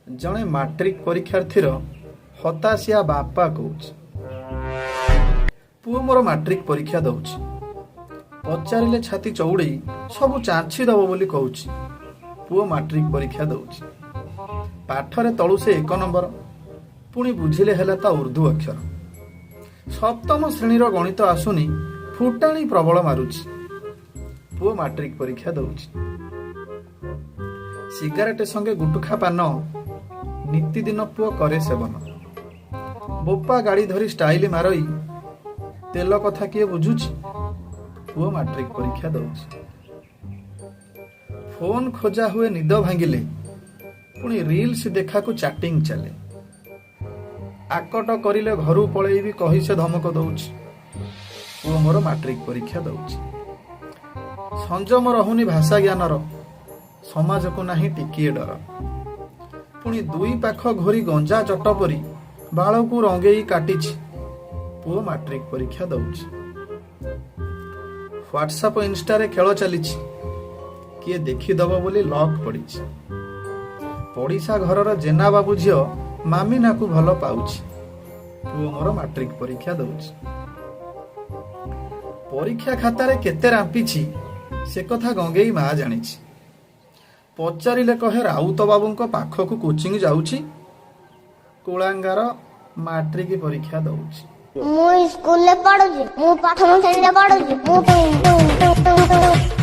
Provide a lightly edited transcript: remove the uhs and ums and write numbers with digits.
जड़े मैट्रिक परीक्षार्थीर हताशिया बापा कौच पुओ मोर मैट्रिक परीक्षा दौच पचारे छाती चौड़ी सब चाँछी दब बोली कहूँ पुओ मैट्रिक परीक्षा दौच पाठरे तलु से 1 नंबर पुणी बुझिले हेला ता उर्दू अक्षर सप्तम श्रेणीर गणित आसुनी फुटाणी प्रबल मारुची पुओ मैट्रिक परीक्षा दौच सिगारेट संगे गुटुखा पान नीतिदिन पुओ करे सेवन बोपा गाड़ी धरी स्टाइल मारई तेल कथा किए बुझुची पुओ मैट्रिक परीक्षा दौच फोन खोजा हुए निद भांगिले पुणी रील्स देखा को चैटिंग चले आकट करिले घरू पळेइबी कहि से धमक दउची पुओ मोर मैट्रिक परीक्षा दउची संजम रहुनी भाषा ज्ञानर समाज को नाही टिकिए डर पुणी दुई पाख घोरी गंजा चटपरी बाल को रंगेई काटिछि पुओ मैट्रिक परीक्षा दउछि व्हाट्सएप इंस्टा रे खेल चलीछि किए देखिदब बोली लॉक पड़िछि पड़िशा घरर जेना बाबू झियो मामिना को भल पाउछि पुओ मोर मैट्रिक परीक्षा दउछि परीक्षा खाता रे केते रांपिछि से कथा गंगेई मा जानिछि पचारिले कहे राउत बाबूंको पाखकु कोचिंग जाउछि कुलांगार मैट्रिक परीक्षा दउछि मु स्कूल ले पढुछि मु प्रथम श्रेणी ले पढुछि मु